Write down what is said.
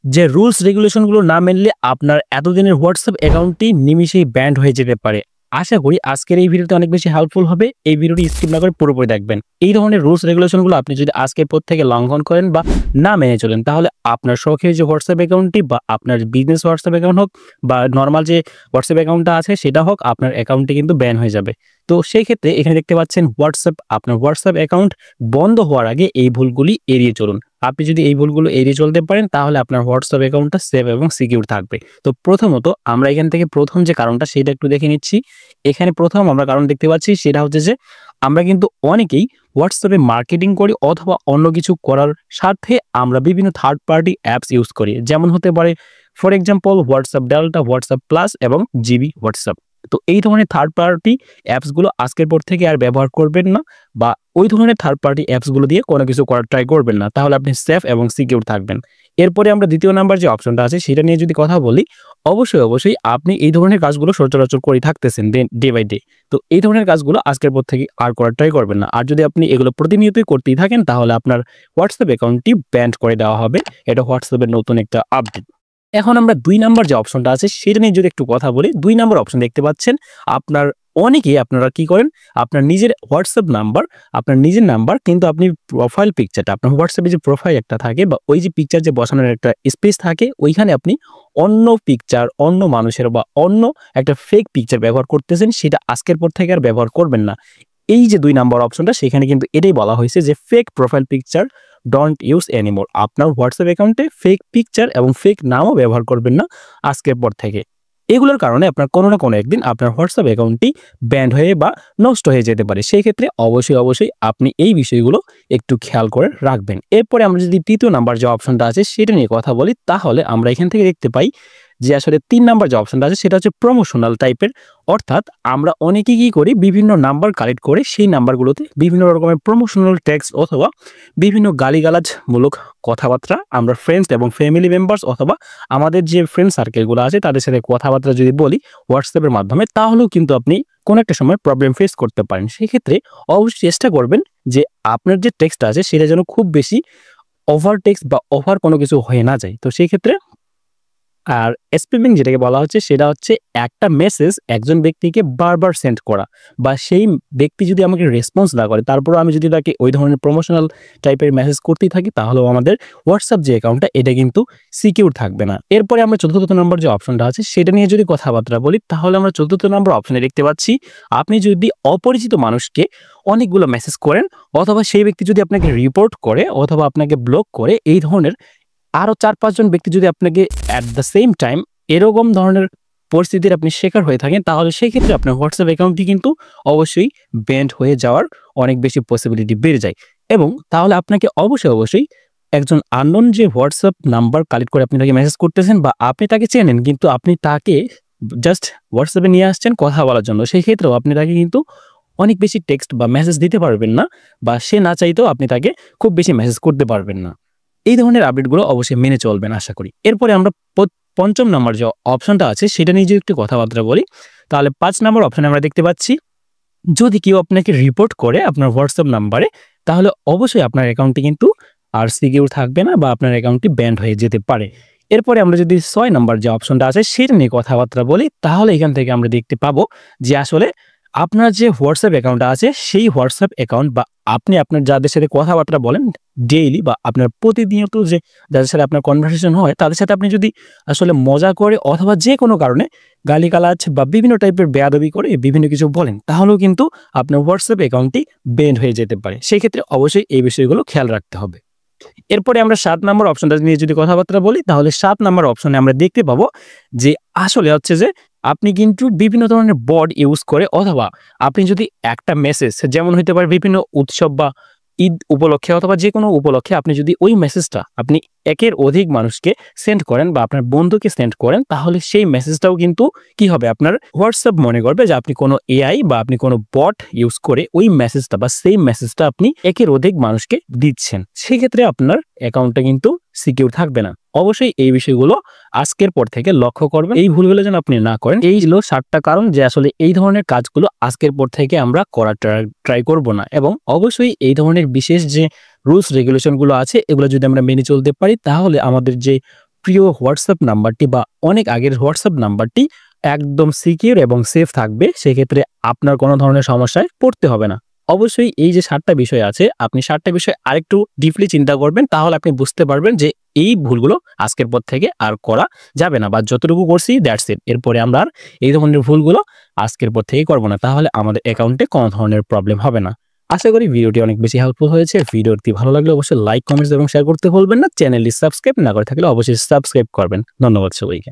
যে rules regulation গুলো না মেনলে আপনার এতদিনের হোয়াটসঅ্যাপ অ্যাকাউন্টটি নিমিষেই ব্যান্ড হয়ে যেতে পারে। আশা করি আজকের এই ভিডিওতে অনেক বেশি হেল্পফুল হবে। এই ভিডিওটি স্কিপ না করে পুরোপুরি দেখবেন। এই ধরনের রুলস রেগুলেশন গুলো আপনি যদি আজকের পর থেকে লঙ্ঘন করেন বা না মেনে চলেন, তাহলে আপনার শখের যে হোয়াটসঅ্যাপ অ্যাকাউন্টটি বা আপনার বিজনেস হোয়াটসঅ্যাপ অ্যাকাউন্ট হোক বা নরমাল যে হোয়াটসঅ্যাপ অ্যাকাউন্টটা আছে সেটা হোক, আপনার অ্যাকাউন্টটি কিন্তু ব্যান হয়ে যাবে। তো সেই ক্ষেত্রে এখানে দেখতে পাচ্ছেন আপনার হোয়াটসঅ্যাপ অ্যাকাউন্ট বন্ধ হওয়ার আগে এই ভুলগুলি এড়িয়ে চলুন। আপনি যদি এই ভুলগুলো এড়িয়ে চলতে পারেন, তাহলে আপনার হোয়াটসঅ্যাপ অ্যাকাউন্টটা সেভ এবং সিকিউর থাকবে। তো প্রথমত আমরা এখান থেকে প্রথম যে কারণটা সেটা একটু দেখে নিচ্ছি। এখানে প্রথম আমরা কারণ দেখতে পাচ্ছি সেটা হচ্ছে যে আমরা কিন্তু অনেকেই হোয়াটসঅ্যাপে মার্কেটিং করি অথবা অন্য কিছু করার স্বার্থে আমরা বিভিন্ন থার্ড পার্টি অ্যাপস ইউজ করি। যেমন হতে পারে for example WhatsApp delta, WhatsApp plus এবং জিবি হোয়াটসঅ্যাপ। তো এই ধরনের থার্ড পার্টি অ্যাপসগুলো আজকের পর থেকে আর ব্যবহার করবেন না, বা ওই ধরনের থার্ড পার্টি অ্যাপসগুলো দিয়ে কোনো কিছু করার ট্রাই করবেন না। তাহলে আপনি সেফ এবং সিকিউর থাকবেন। এরপরে আমরা দ্বিতীয় নাম্বার যে অপশনটা আছে সেটা নিয়ে যদি কথা বলি, অবশ্যই আপনি এই ধরনের কাজগুলো সচরাচর করে থাকতেছেন ডে বাই ডে। তো এই ধরনের কাজগুলো আজকের পর থেকে আর করার ট্রাই করবেন না। আর যদি আপনি এগুলো প্রতিনিয়তই করতেই থাকেন, তাহলে আপনার হোয়াটসঅ্যাপ অ্যাকাউন্টটি ব্যান্ড করে দেওয়া হবে। এটা হোয়াটসঅ্যাপের নতুন একটা আপডেট। এখন আমরা ২ নাম্বার যে অপশনটা আছে সেটা নিয়ে যদি একটু কথা বলি, ২ নাম্বার অপশন দেখতে পাচ্ছেন আপনারা কি করেন, আপনার নিজের হোয়াটসঅ্যাপ নাম্বার, আপনার নিজের নাম্বার কিন্তু আপনি প্রোফাইল পিকচারটা, আপনার হোয়াটসঅ্যাপে যে প্রোফাইল একটা থাকে বা ওই যে পিকচার যে বসানোর একটা স্পেস থাকে, ওইখানে আপনি অন্য পিকচার, অন্য মানুষের বা অন্য একটা ফেক পিকচার ব্যবহার করতেছেন, সেটা আজকের পর থেকে আর ব্যবহার করবেন না। এই যে ২ নাম্বার অপশনটা, সেখানে কিন্তু এটাই বলা হয়েছে যে fake profile picture don't use anymore. আপনার হোয়াটসঅ্যাপ অ্যাকাউন্টে ফেক পিকচার এবং ফেক নামও ব্যবহার করবেন না আজকের পর থেকে। এগুলোর কারণে আপনার কোনো না কোনো একদিন আপনার হোয়াটসঅ্যাপ অ্যাকাউন্টটি ব্যান্ড হয়ে বা নষ্ট হয়ে যেতে পারে। সেই ক্ষেত্রে অবশ্যই আপনি এই বিষয়গুলো একটু খেয়াল করে রাখবেন। এরপরে আমরা যদি তৃতীয় নাম্বার যে অপশনটা আছে সেটা নিয়ে কথা বলি, তাহলে আমরা এখান থেকে দেখতে পাই যে আসলে ৩ নাম্বার যে অপশনটা আছে সেটা হচ্ছে প্রমোশনাল টাইপের। অর্থাৎ আমরা অনেকেই কি করি, বিভিন্ন নাম্বার কালেক্ট করে সেই নাম্বারগুলোতে বিভিন্ন রকমের প্রমোশনাল টেক্সট অথবা বিভিন্ন গালিগালাজমূলক কথাবার্তা আমরা ফ্রেন্ডস এবং ফ্যামিলি মেম্বার্স অথবা আমাদের যে ফ্রেন্ড সার্কেলগুলো আছে তাদের সাথে কথাবার্তা যদি বলি হোয়াটসঅ্যাপের মাধ্যমে, তাহলেও কিন্তু আপনি কোনো একটা সময় প্রবলেম ফেস করতে পারেন। সেক্ষেত্রে অবশ্যই চেষ্টা করবেন যে আপনার যে টেক্সটটা আছে সেটা যেন খুব বেশি ওভার টেক্সট বা ওভার কোনো কিছু হয়ে না যায়। তো সেই ক্ষেত্রে আর স্প্যামিং যেটাকে বলা হচ্ছে সেটা হচ্ছে একটা মেসেজ একজন ব্যক্তিকে বারবার সেন্ড করা, বা সেই ব্যক্তি যদি আমাকে রেসপন্স না করে তারপরেও আমি যদি তাকে ওই ধরনের প্রমোশনাল টাইপের মেসেজ করতেই থাকি, তাহলেও আমাদের হোয়াটসঅ্যাপ যে অ্যাকাউন্টটা এটা কিন্তু সিকিউর থাকবে না। এরপরে আমরা চতুর্থ নম্বর যে অপশনটা আছে সেটা নিয়ে যদি কথাবার্তা বলি, তাহলে আমরা চতুর্থ নম্বর অপশনে দেখতে পাচ্ছি আপনি যদি অপরিচিত মানুষকে অনেকগুলো মেসেজ করেন অথবা সেই ব্যক্তি যদি আপনাকে রিপোর্ট করে অথবা আপনাকে ব্লক করে, এই ধরনের আরো ৪-৫ জন ব্যক্তি যদি আপনাকে এট দ্য সেম টাইম এরকম ধরনের পরিস্থিতির আপনি শিকার হয়ে থাকেন, তাহলে সেই ক্ষেত্রে আপনার হোয়াটসঅ্যাপ অ্যাকাউন্টটি কিন্তু অবশ্যই ব্যান্ড হয়ে যাওয়ার অনেক বেশি পসিবিলিটি বেড়ে যায়। এবং তাহলে আপনাকে অবশ্যই একজন আননোন যে হোয়াটসঅ্যাপ নাম্বার কালেক্ট করে আপনি তাকে মেসেজ করতেছেন বা আপনি তাকে চেনেন কিন্তু আপনি তাকে জাস্ট হোয়াটসঅ্যাপে নিয়ে আসছেন কথা বলার জন্য, সেই ক্ষেত্রেও আপনি তাকে কিন্তু অনেক বেশি টেক্সট বা মেসেজ দিতে পারবেন না, বা সে না চাইতেও আপনি তাকে খুব বেশি মেসেজ করতে পারবেন না। এই ধরনের আপডেটগুলো অবশ্যই মেনে চলবেন আশা করি। এরপরে আমরা পঞ্চম নাম্বার যে অপশনটা আছে সেটা নিয়ে যদি একটু কথাবার্তা বলি, তাহলে ৫ নাম্বার অপশনে আমরা দেখতে পাচ্ছি যদি কেউ আপনাকে রিপোর্ট করে আপনার হোয়াটসঅ্যাপ নাম্বারে, তাহলে অবশ্যই আপনার অ্যাকাউন্টটি কিন্তু আর সিকিউর থাকবে না বা আপনার অ্যাকাউন্টটি ব্যান্ড হয়ে যেতে পারে। এরপরে আমরা যদি ৬ নাম্বার যে অপশনটা আছে সেটা নিয়ে কথাবার্তা বলি, তাহলে এখান থেকে আমরা দেখতে পাবো যে আসলে আপনার যে হোয়াটসঅ্যাপ অ্যাকাউন্টটা আছে সেই হোয়াটসঅ্যাপ অ্যাকাউন্ট বা আপনি আপনার যাদের সাথে কথাবার্তা বলেন ডেইলি বা আপনার প্রতিনিয়ত যে যাদের সাথে আপনার কনভারসেশন হয় তাদের সাথে আপনি যদি আসলে মজা করে অথবা যে কোনো কারণে গালিগালাজ বা বিভিন্ন টাইপের বেয়াদবি করে বিভিন্ন কিছু বলেন, তাহলেও কিন্তু আপনার হোয়াটসঅ্যাপ অ্যাকাউন্টটি ব্যান্ড হয়ে যেতে পারে। সেই ক্ষেত্রে অবশ্যই এই বিষয়গুলো খেয়াল রাখতে হবে। এরপরে আমরা ৭ নাম্বার অপশনটা নিয়ে যদি কথাবার্তা বলি, তাহলে ৭ নাম্বার অপশনে আমরা দেখতে পাবো যে আসলে হচ্ছে যে আপনি কিন্তু বিভিন্ন ধরনের বট ইউজ করে অথবা আপনি যদি একটা মেসেজ যেমন হইতে পারে বিভিন্ন উৎসব বা ঈদ উপলক্ষে অথবা যে কোনো উপলক্ষে আপনি যদি ওই মেসেজটা আপনি একের অধিক মানুষকে সেন্ড করেন বা আপনার বন্ধুকে সেন্ড করেন, তাহলে সেই মেসেজটাও কিন্তু কি হবে, আপনার হোয়াটসঅ্যাপ মনে করবে যে আপনি কোনো এআই বা আপনি কোনো বট ইউজ করে ওই মেসেজটা বা সেই মেসেজটা আপনি একের অধিক মানুষকে দিচ্ছেন। সেক্ষেত্রে আপনার অ্যাকাউন্টটা কিন্তু সিকিউর থাকবে না। অবশ্যই এই বিষয়গুলো আজকের পর থেকে লক্ষ্য করবেন, এই ভুলগুলো যেন আপনি না করেন। এই ছিল ৭টা কারণ যে আসলে এই ধরনের কাজগুলো আজকের পর থেকে আমরা করার ট্রাই করব না। এবং অবশ্যই এই ধরনের বিশেষ যে রুলস রেগুলেশনগুলো আছে এগুলো যদি আমরা মেনে চলতে পারি, তাহলে আমাদের যে প্রিয় হোয়াটসঅ্যাপ নাম্বারটি বা অনেক আগের হোয়াটসঅ্যাপ নাম্বারটি একদম সিকিউর এবং সেফ থাকবে। সেক্ষেত্রে আপনার কোনো ধরনের সমস্যায় পড়তে হবে না। অবশ্যই এই যে 7টা বিষয় আছে, আপনি 7টা বিষয় আরেকটু ডিপলি চিন্তা করবেন, তাহলে আপনি বুঝতে পারবেন যে এই ভুলগুলো আজকের পর থেকে আর করা যাবে না, বা যতটুকু করছি দ্যাটস ইট। এরপরে আমরা আর এই ধরনের ভুলগুলো আজকের পর থেকে করব না, তাহলে আমাদের অ্যাকাউন্টে কোনো ধরনের প্রবলেম হবে না। আশা করি ভিডিওটি অনেক বেশি হেল্পফুল হয়েছে। ভিডিওটি ভালো লাগলে অবশ্যই লাইক, কমেন্টস এবং শেয়ার করতে ভুলবেন না। চ্যানেলটি সাবস্ক্রাইব না করে থাকলে অবশ্যই সাবস্ক্রাইব করবেন। ধন্যবাদ সবাইকে।